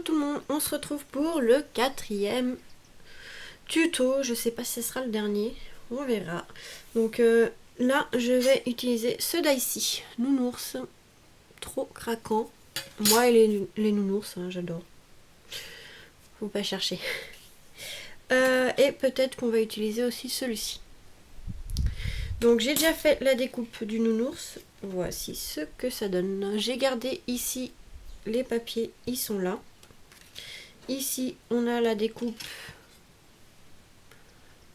tout le monde, on se retrouve pour le 4e tuto. Je sais pas si ce sera le dernier, on verra. Donc là je vais utiliser ce d'ici, nounours, trop craquant. Moi et les nounours, hein, j'adore. Faut pas chercher. Et peut-être qu'on va utiliser aussi celui-ci. Donc j'ai déjà fait la découpe du nounours. Voici ce que ça donne. J'ai gardé ici les papiers, ils sont là. Ici on a la découpe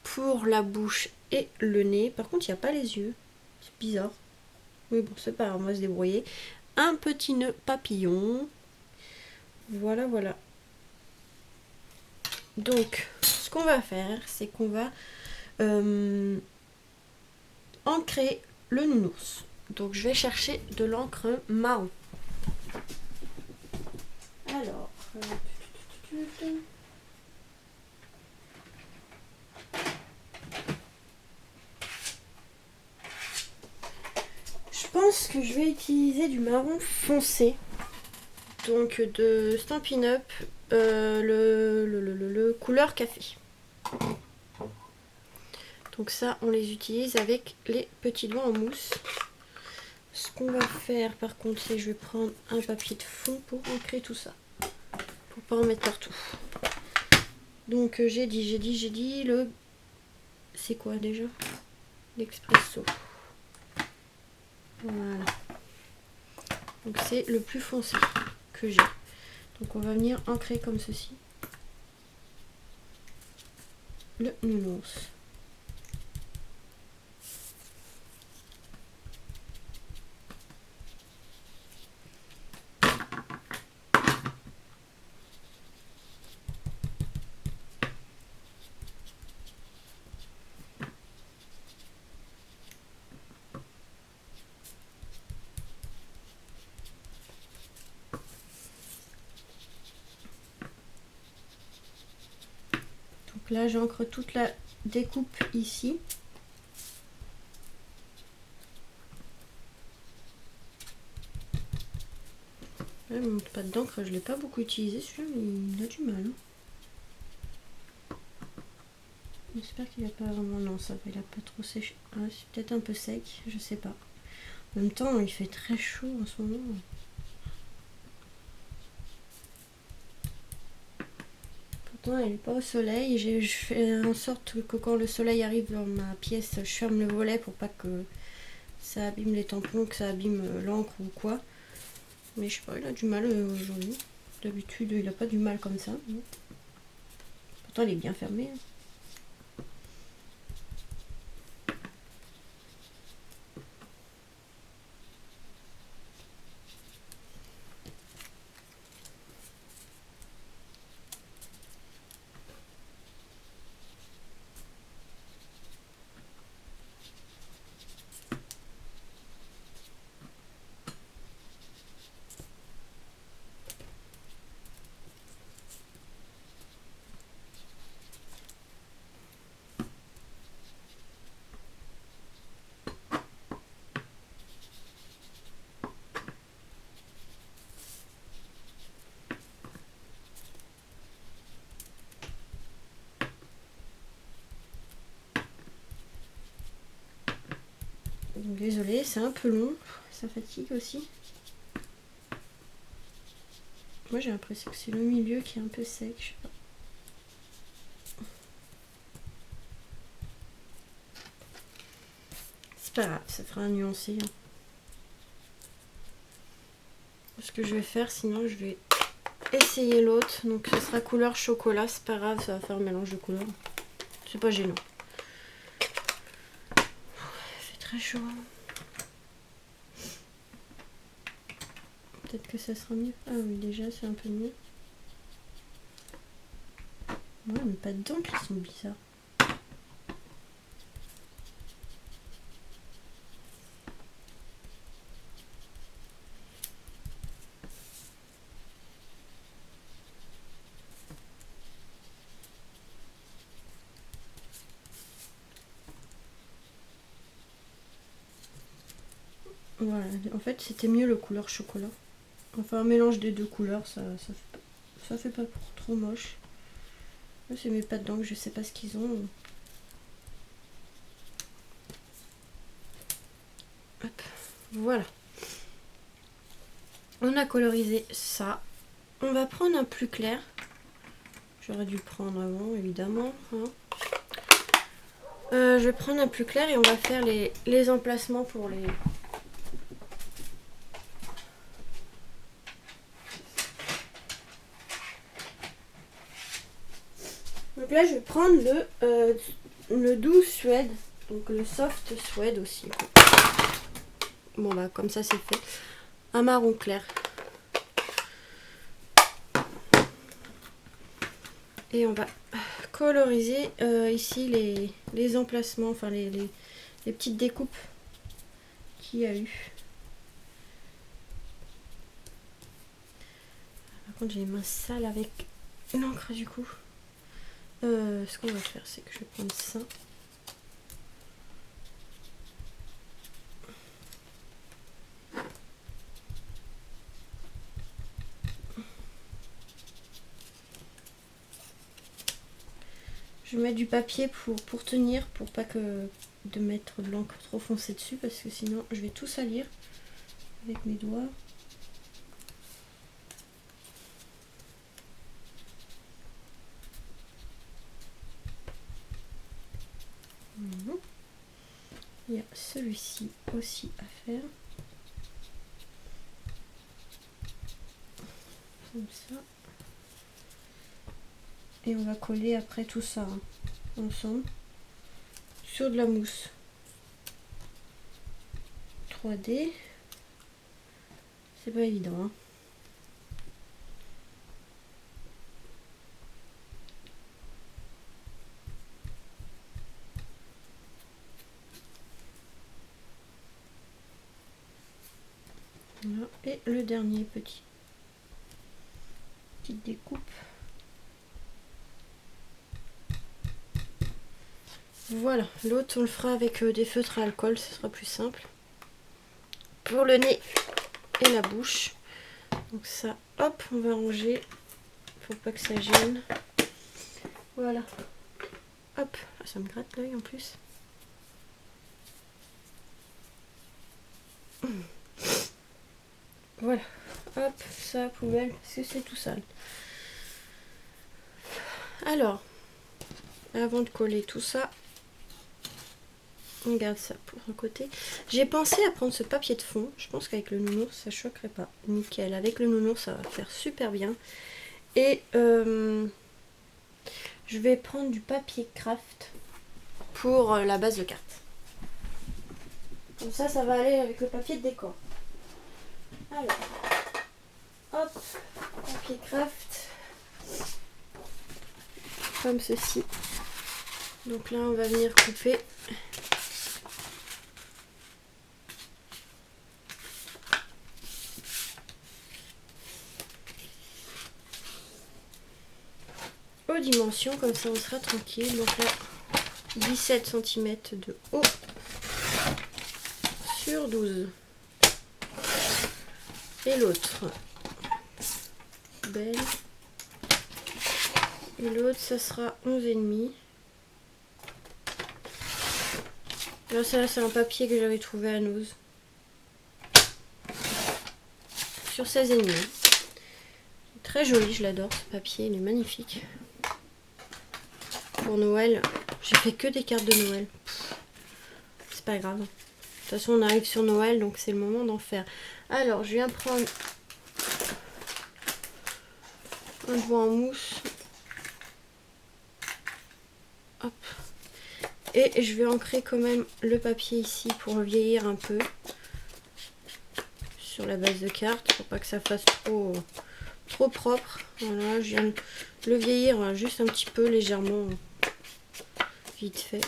pour la bouche et le nez. Par contre il n'y a pas les yeux. C'est bizarre. Mais bon c'est pas grave, on va se débrouiller. Un petit nœud papillon. Voilà voilà. Donc ce qu'on va faire, c'est qu'on va ancrer le nounours. Donc je vais chercher de l'encre marron. Alors, je pense que je vais utiliser du marron foncé. Donc de Stampin' Up, le couleur café. Donc ça, on les utilise avec les petits doigts en mousse. Ce qu'on va faire par contre, c'est que je vais prendre un papier de fond pour ancrer tout ça. Pour pas en mettre partout. Donc j'ai dit le... C'est quoi déjà? L'Expresso. Voilà. Donc c'est le plus foncé que j'ai. Donc on va venir ancrer comme ceci le nounours. Donc là j'ancre toute la découpe ici. Ouais, mon pâte d'encre, je ne l'ai pas beaucoup utilisé celui-là, mais il a du mal. Hein. J'espère qu'il n'a pas vraiment... Non, ça va, il a pas trop séché. Ah, c'est peut-être un peu sec, je sais pas. En même temps, il fait très chaud en ce moment. Pourtant, elle n'est pas au soleil. Je fais en sorte que quand le soleil arrive dans ma pièce, je ferme le volet pour pas que ça abîme les tampons, que ça abîme l'encre ou quoi. Mais je sais pas, il a du mal aujourd'hui. D'habitude, il a pas du mal comme ça. Pourtant, il est bien fermé. Hein. Donc, désolée, c'est un peu long. Ça fatigue aussi. Moi, j'ai l'impression que c'est le milieu qui est un peu sec. Je sais pas. C'est pas grave, ça fera un nuancé. Hein. Ce que je vais faire, sinon, je vais essayer l'autre. Donc, ce sera couleur chocolat. C'est pas grave, ça va faire un mélange de couleurs. C'est pas gênant. Il fait très chaud. Peut-être que ça sera mieux. Ah oui, déjà, c'est un peu mieux. Ouais, mais pas dedans, qui sont bizarres. Voilà, en fait, c'était mieux le couleur chocolat. Enfin, un mélange des deux couleurs, ça ça fait pas trop moche. C'est mes pattes d'encre, je sais pas ce qu'ils ont. Hop, voilà. On a colorisé ça. On va prendre un plus clair. J'aurais dû le prendre avant, évidemment. Hein. Je vais prendre un plus clair et on va faire les emplacements pour les... Donc là, je vais prendre le doux suède. Donc le soft suède aussi. Bon bah comme ça c'est fait. Un marron clair. Et on va coloriser ici les emplacements, enfin les petites découpes qu'il y a eu. Par contre j'ai les mains sales avec l'encre du coup. Ce qu'on va faire c'est que je vais prendre ça. Je vais mettre du papier pour tenir, pour pas que de mettre de l'encre trop foncée dessus, parce que sinon je vais tout salir avec mes doigts. Il y a celui-ci aussi à faire. Comme ça. Et on va coller après tout ça hein, ensemble sur de la mousse 3D. C'est pas évident hein. Voilà. Et le dernier petite découpe. Voilà, l'autre on le fera avec des feutres à alcool, ce sera plus simple. Pour le nez et la bouche. Donc ça, hop, on va ranger. Faut pas que ça gêne. Voilà. Hop, ça me gratte l'œil en plus. Voilà. Hop, ça, poubelle, parce que c'est tout sale. Alors, avant de coller tout ça, on garde ça pour un côté. J'ai pensé à prendre ce papier de fond. Je pense qu'avec le nounours, ça choquerait pas. Nickel. Avec le nounours, ça va faire super bien. Et je vais prendre du papier craft pour la base de carte. Comme ça, ça va aller avec le papier de décor. Alors, hop, papier craft. Comme ceci. Donc là, on va venir couper. Aux dimensions, comme ça on sera tranquille. Donc là, 17 cm de haut sur 12. Et l'autre, belle. Et l'autre, ça sera 11,5. Alors ça, c'est un papier que j'avais trouvé à Nose. Sur 16,5. Très joli, je l'adore ce papier, il est magnifique. Pour Noël, j'ai fait que des cartes de Noël. C'est pas grave. De toute façon, on arrive sur Noël, donc c'est le moment d'en faire. Alors, je viens prendre un doigt en mousse. Hop. Et je vais ancrer quand même le papier ici pour vieillir un peu. Sur la base de carte, pour pas que ça fasse trop propre. Voilà, je viens de le vieillir juste un petit peu, légèrement. Vite fait.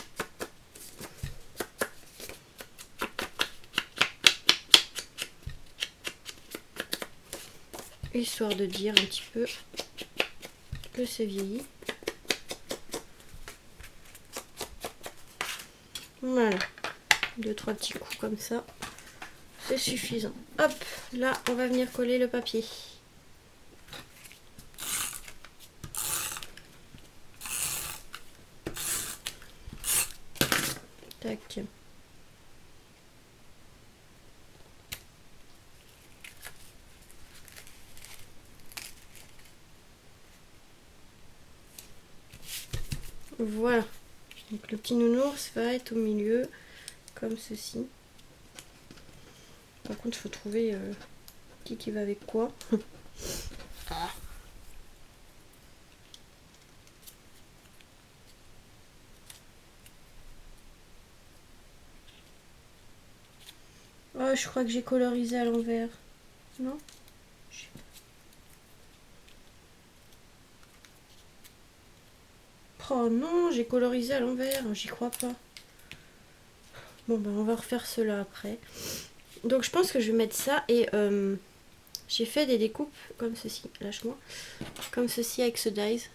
Histoire de dire un petit peu que c'est vieilli. Voilà. 2-3 petits coups comme ça. C'est suffisant. Hop, là on va venir coller le papier. Tac. Voilà. Donc le petit nounours va être au milieu, comme ceci. Par contre, il faut trouver qui va avec quoi. Ah. Oh, je crois que j'ai colorisé à l'envers. Non? Oh non, j'ai colorisé à l'envers, j'y crois pas. Bon, ben on va refaire cela après. Donc je pense que je vais mettre ça et j'ai fait des découpes comme ceci. Lâche-moi. Comme ceci avec ce dies.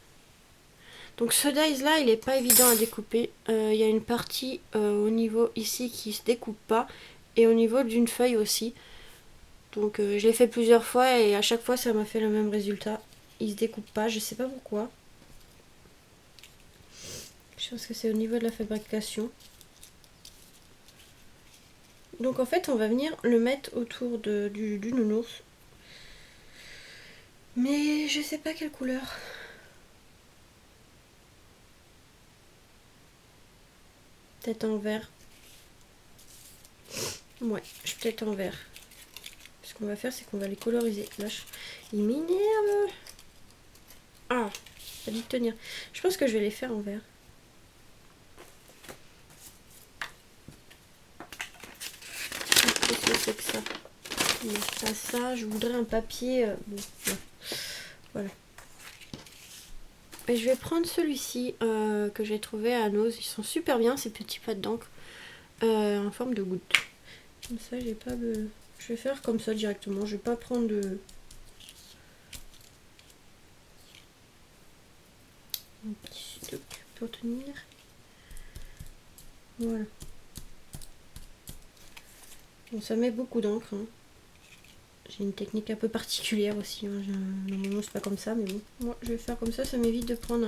Donc ce dies là, il est pas évident à découper. Il y a une partie au niveau ici qui se découpe pas et au niveau d'une feuille aussi. Donc je l'ai fait plusieurs fois et à chaque fois ça m'a fait le même résultat. Il se découpe pas, je sais pas pourquoi. Je pense que c'est au niveau de la fabrication. Donc en fait on va venir le mettre autour du nounours. Mais je sais pas quelle couleur. Peut-être en vert. Ouais, je suis peut-être en vert. Ce qu'on va faire, c'est qu'on va les coloriser. Lâche. Il m'énerve. Ah, ça dit de tenir. Je pense que je vais les faire en vert. Qu'est-ce que c'est que ça? Non, pas ça. Je voudrais un papier. Bon, non. Voilà. Et je vais prendre celui-ci que j'ai trouvé à Nose. Ils sont super bien, ces petits pattes d'encre. En forme de goutte. Comme ça, j'ai pas de... Je vais faire comme ça directement. Je vais pas prendre de... un petit stock pour tenir. Voilà. Bon, ça met beaucoup d'encre. Hein. J'ai une technique un peu particulière aussi. Hein. Normalement, c'est pas comme ça, mais bon. Moi, je vais faire comme ça. Ça m'évite de prendre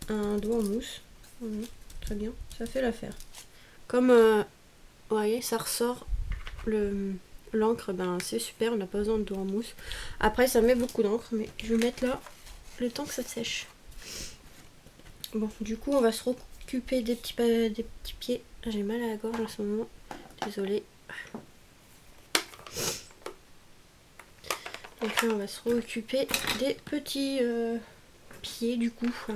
un doigt en mousse. Voilà. Très bien. Ça fait l'affaire. Comme, vous voyez, ça ressort l'encre. Ben, c'est super. On n'a pas besoin de doigt en mousse. Après, ça met beaucoup d'encre, mais je vais mettre là le temps que ça sèche. Bon, du coup, on va se occuper des petits pieds. J'ai mal à la gorge en ce moment. Désolée. Donc là, on va se occuper des petits pieds du coup. Hein.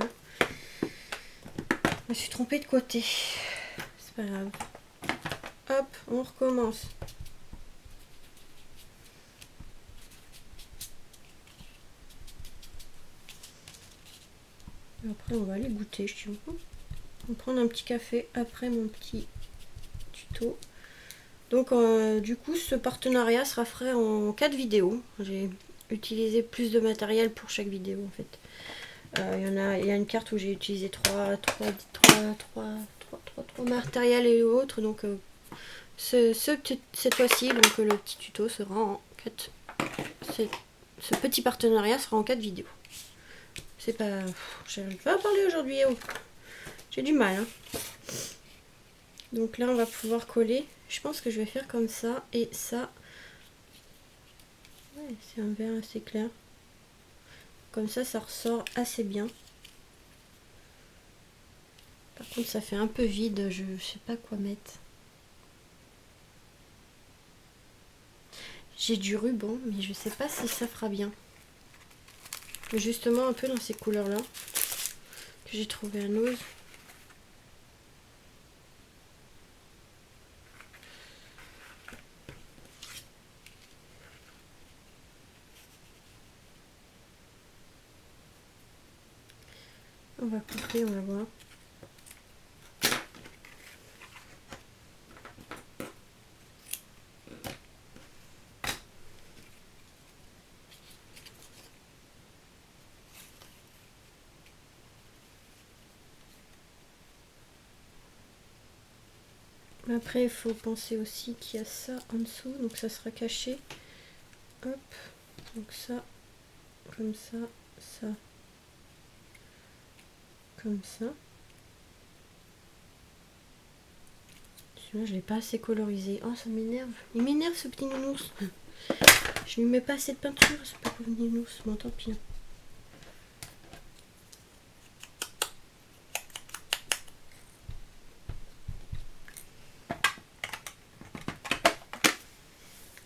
Je me suis trompée de côté. C'est pas grave. Hop, on recommence. Et après, on va aller goûter. On va prendre un petit café après mon petit tuto. Donc, du coup, ce partenariat sera fait en 4 vidéos. J'ai utilisé plus de matériel pour chaque vidéo en fait. Il y a une carte où j'ai utilisé trois matériels et autres. Donc cette fois-ci, donc le petit tuto sera en 4. Ce petit partenariat sera en 4 vidéos. C'est pas... J'arrive pas à parler aujourd'hui. Oh. J'ai du mal. Hein. Donc là, on va pouvoir coller. Je pense que je vais faire comme ça et ça. Ouais, c'est un vert assez clair. Comme ça ressort assez bien. Par contre, ça fait un peu vide. Je sais pas quoi mettre. J'ai du ruban, mais je sais pas si ça fera bien. Mais justement, un peu dans ces couleurs-là que j'ai trouvé à Nose. On va couper, on va voir. Après, il faut penser aussi qu'il y a ça en dessous, donc ça sera caché. Hop, donc ça, comme ça, ça, comme ça. Celui-là, je l'ai pas assez colorisé. Oh, ça m'énerve. Il m'énerve ce petit nounours. Je lui mets pas assez de peinture, ce petit nounours. Bon, tant pis.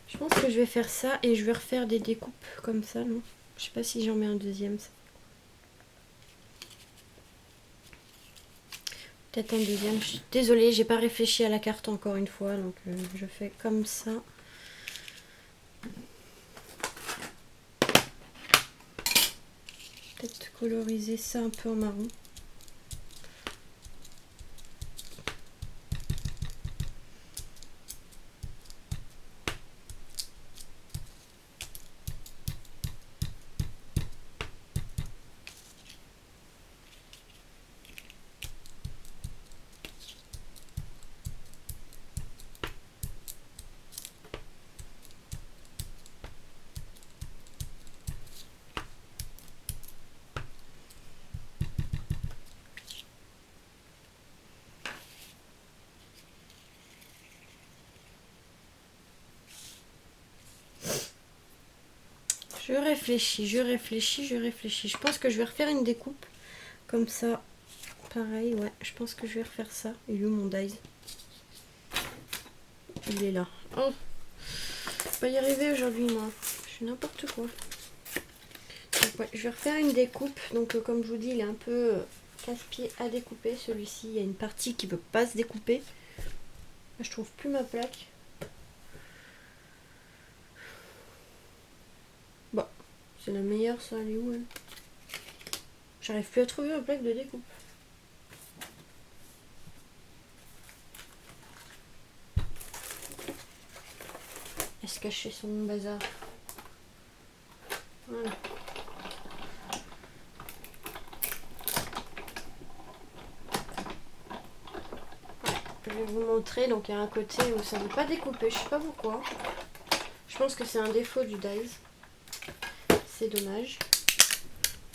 Je pense que je vais faire ça et je vais refaire des découpes comme ça, non? Je sais pas si j'en mets un deuxième. Peut-être un deuxième. Je suis désolée, j'ai pas réfléchi à la carte encore une fois, donc je fais comme ça. Peut-être coloriser ça un peu en marron. Je réfléchis, je réfléchis, je réfléchis. Je pense que je vais refaire une découpe comme ça. Pareil, ouais, je pense que je vais refaire ça. Il est où mon dies? Il est là. Oh, je vais pas y arriver aujourd'hui, moi. Je suis n'importe quoi. Donc, ouais, je vais refaire une découpe. Donc, comme je vous dis, il est un peu casse-pied à découper. Celui-ci, il y a une partie qui ne veut pas se découper. Là, je trouve plus ma plaque. Bon, c'est la meilleure, ça. Elle est où, elle? J'arrive plus à trouver ma plaque de découpe. Elle se cache sur mon bazar. Voilà. Je vais vous montrer. Donc, il y a un côté où ça ne veut pas découper. Je sais pas pourquoi. Je pense que c'est un défaut du dies. C'est dommage.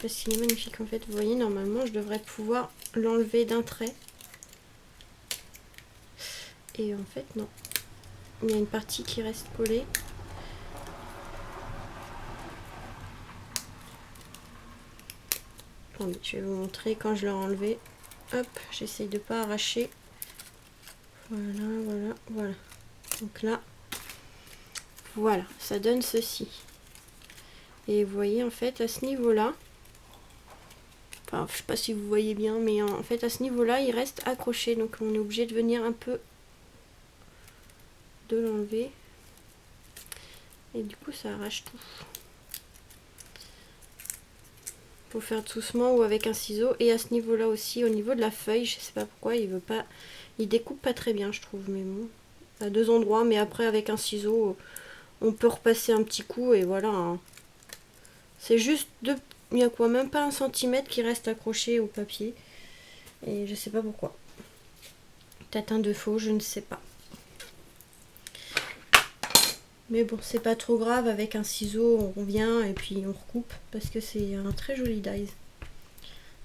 Parce qu'il est magnifique en fait. Vous voyez, normalement, je devrais pouvoir l'enlever d'un trait. Et en fait, non. Il y a une partie qui reste collée. Attendez, je vais vous montrer quand je l'ai enlevé. Hop, j'essaye de ne pas arracher. Voilà, voilà, voilà. Donc là, voilà, ça donne ceci. Et vous voyez, en fait, à ce niveau-là, enfin, je sais pas si vous voyez bien, mais en fait, à ce niveau-là, il reste accroché. Donc, on est obligé de venir un peu de l'enlever. Et du coup, ça arrache tout. Faut faire doucement ou avec un ciseau. Et à ce niveau-là aussi, au niveau de la feuille, je sais pas pourquoi, il veut pas... Il découpe pas très bien, je trouve, mais bon. À deux endroits, mais après, avec un ciseau, on peut repasser un petit coup et voilà. Hein. C'est juste de... Il y a quoi, même pas 1 centimètre qui reste accroché au papier. Et je sais pas pourquoi. Peut-être un défaut, je ne sais pas. Mais bon, c'est pas trop grave, avec un ciseau, on revient et puis on recoupe parce que c'est un très joli dies.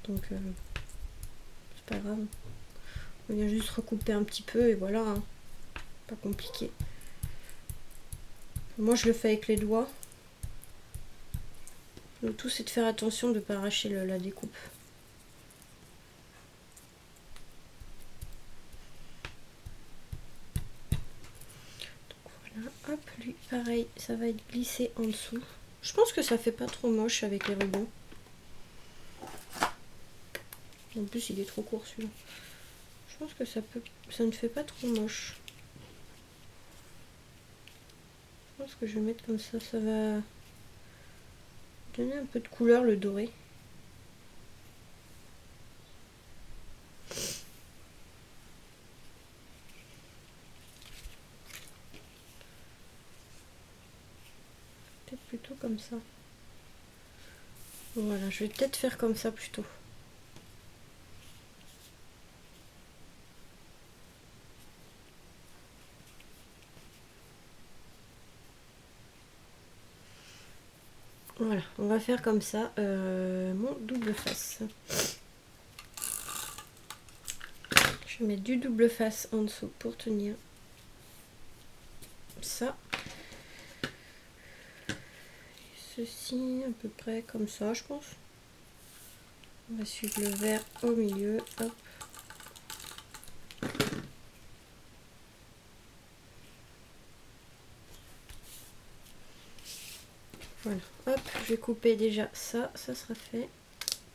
Donc, c'est pas grave. On vient juste recouper un petit peu et voilà. Hein. Pas compliqué. Moi, je le fais avec les doigts. Le tout, c'est de faire attention de ne pas arracher la découpe. Voilà, hop, lui, pareil, ça va être glissé en dessous. Je pense que ça fait pas trop moche avec les rubans. En plus, il est trop court celui-là. Je pense que ça ne fait pas trop moche. Je pense que je vais mettre comme ça, ça va donner un peu de couleur, le doré. Peut-être plutôt comme ça. Voilà, je vais peut-être faire comme ça plutôt. Voilà, on va faire comme ça mon double face. Je Je vais mettre du double face en dessous pour tenir ça. Ceci à peu près comme ça, je pense. On va suivre le vert au milieu. Hop. Voilà. Hop, je vais couper déjà ça. Ça sera fait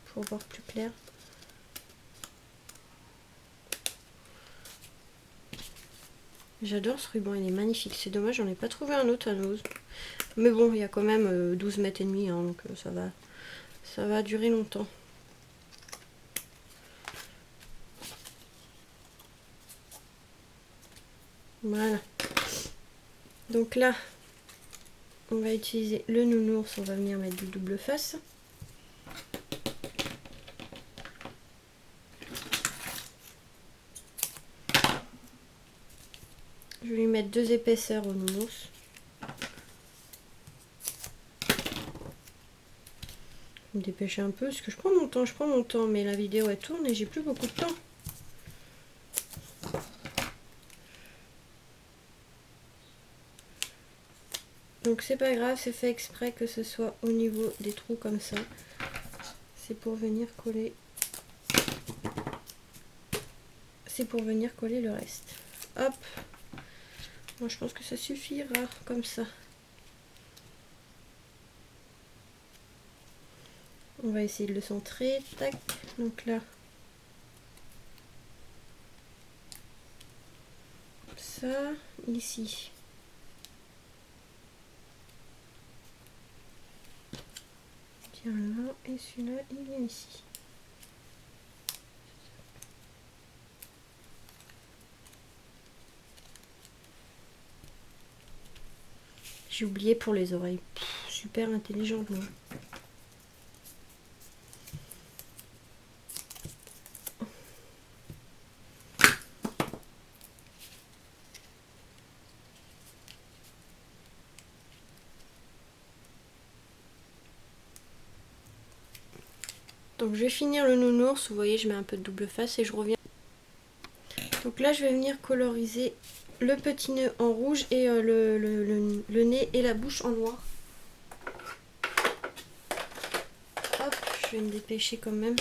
pour voir plus clair. J'adore ce ruban, il est magnifique. C'est dommage, j'en ai pas trouvé un autre à Nose. Mais bon, il y a quand même 12 mètres et demi, hein, donc ça va durer longtemps. Voilà. Donc là, on va utiliser le nounours, on va venir mettre du double face. Je vais lui mettre 2 épaisseurs au nounours. Je me dépêcher un peu parce que je prends mon temps, mais la vidéo elle tourne et j'ai plus beaucoup de temps. Donc c'est pas grave, c'est fait exprès que ce soit au niveau des trous comme ça. C'est pour venir coller. C'est pour venir coller le reste. Hop. Moi je pense que ça suffira comme ça. On va essayer de le centrer. Tac. Donc là. Ça, ici. Tiens là, et celui-là, il vient ici. J'ai oublié pour les oreilles. Pff, super intelligente, moi. Donc je vais finir le nounours, vous voyez je mets un peu de double face et je reviens. Donc là je vais venir coloriser le petit nœud en rouge et le nez et la bouche en noir. Hop, je vais me dépêcher quand même.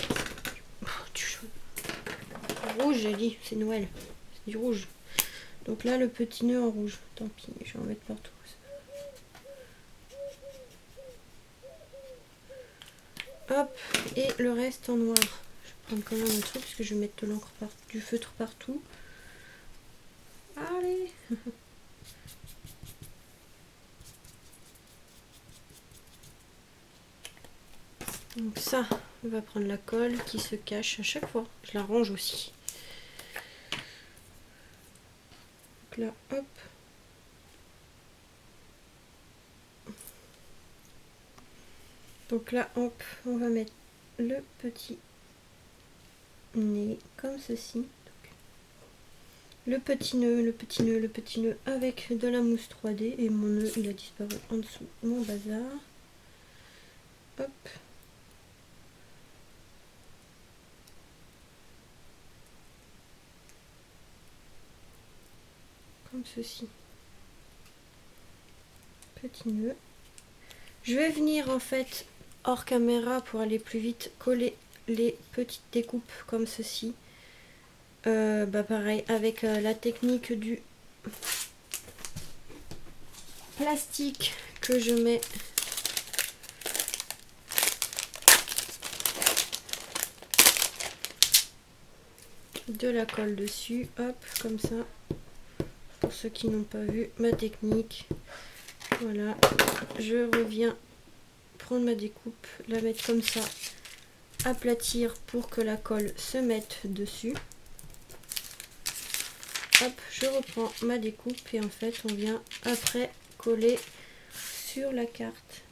Rouge j'ai dit, c'est Noël, c'est du rouge. Donc là le petit nœud en rouge, tant pis, je vais en mettre partout. Hop, et le reste en noir. Je vais prendre quand même un truc parce que je vais mettre de l'encre du feutre partout. Allez. Donc ça, on va prendre la colle qui se cache à chaque fois. Je la range aussi. Donc là, hop. Donc là, hop, on va mettre le petit nez comme ceci. Le petit nœud, le petit nœud, le petit nœud avec de la mousse 3D. Et mon nœud, il a disparu en dessous. Mon bazar. Hop. Comme ceci. Petit nœud. Je vais venir en fait hors caméra pour aller plus vite coller les petites découpes comme ceci. Pareil avec la technique du plastique que je mets de la colle dessus, hop, comme ça, pour ceux qui n'ont pas vu ma technique. Voilà, je reviens prendre ma découpe, la mettre comme ça, aplatir pour que la colle se mette dessus. Hop, je reprends ma découpe et en fait on vient après coller sur la carte.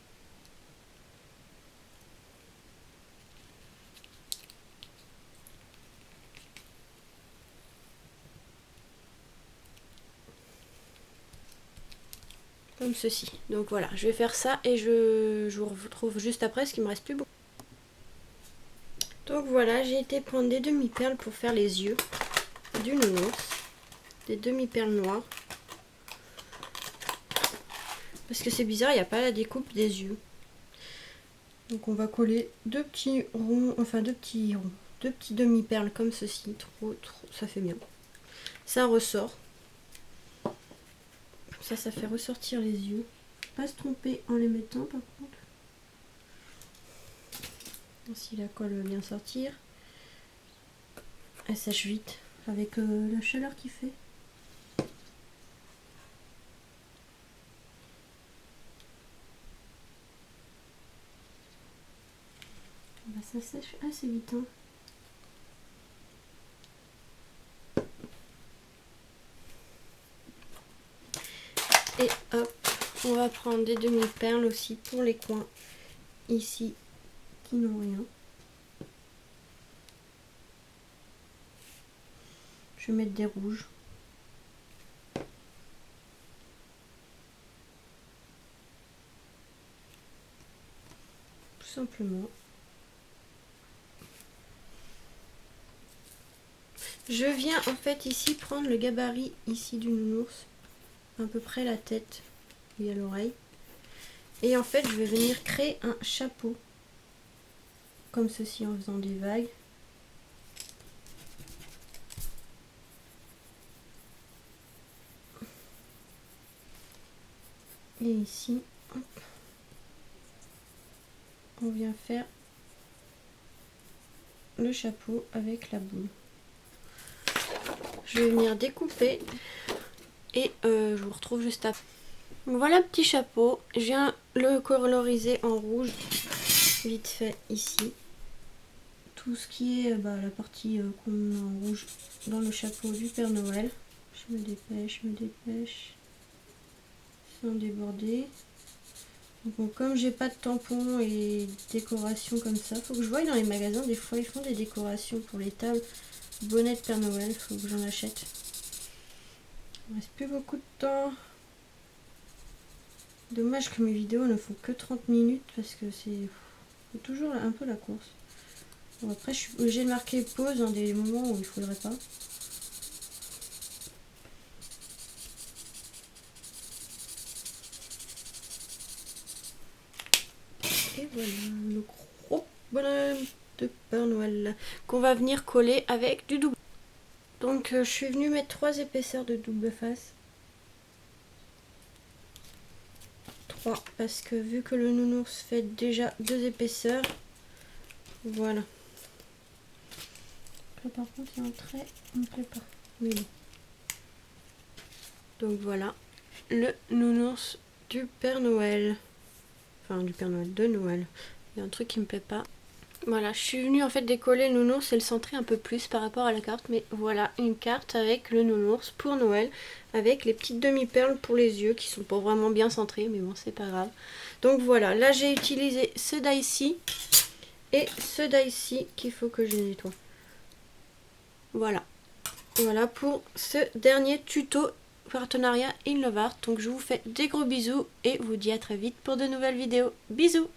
Comme ceci. Donc voilà, je vais faire ça et je vous retrouve juste après parce qu'il me reste plus beaucoup. Donc voilà, j'ai été prendre des demi-perles pour faire les yeux. du nounours, des demi-perles noires. Parce que c'est bizarre, il n'y a pas la découpe des yeux. Donc on va coller deux petits ronds, enfin deux petits demi-perles comme ceci. Trop, ça fait bien. Ça ressort. Ça fait ressortir les yeux. Pas se tromper en les mettant par contre. Si la colle veut bien sortir. Elle sèche vite avec la chaleur qu'il fait. Bah, ça sèche assez vite. Hein. Et hop, on va prendre des demi-perles aussi pour les coins ici qui n'ont rien. Je vais mettre des rouges. Tout simplement. Je viens en fait ici prendre le gabarit ici du nounours. À peu près la tête et à l'oreille. Et en fait, je vais venir créer un chapeau. Comme ceci en faisant des vagues. Et ici, hop, on vient faire le chapeau avec la boule. Je vais venir découper et je vous retrouve juste après. Voilà le petit chapeau. Je viens le coloriser en rouge vite fait ici. Tout ce qui est la partie qu'on met en rouge dans le chapeau du Père Noël. Je me dépêche, sans déborder. Donc, comme j'ai pas de tampons et décorations comme ça, faut que je voie dans les magasins, des fois ils font des décorations pour les tables. Bonnet de Père Noël, faut que j'en achète. Il ne reste plus beaucoup de temps. Dommage que mes vidéos ne font que 30 minutes parce que c'est toujours un peu la course. Bon, après je suis obligée de marquer pause dans des moments où il ne faudrait pas. Et voilà le gros bonhomme de Père Noël qu'on va venir coller avec du double. Donc je suis venue mettre 3 épaisseurs de double face. 3 parce que vu que le nounours fait déjà 2 épaisseurs, voilà. Là par contre il y a un trait, on ne plaît pas. Oui. Donc voilà le nounours du Père Noël. Enfin du Père Noël de Noël. Il y a un truc qui me plaît pas. Voilà, je suis venue en fait décoller le nounours et le centrer un peu plus par rapport à la carte. Mais voilà, une carte avec le nounours pour Noël. Avec les petites demi-perles pour les yeux qui sont pas vraiment bien centrées. Mais bon, c'est pas grave. Donc voilà, là j'ai utilisé ce die-ci et ce die-ci qu'il faut que je nettoie. Voilà. Voilà pour ce dernier tuto partenariat In Love Art. Donc je vous fais des gros bisous et vous dis à très vite pour de nouvelles vidéos. Bisous!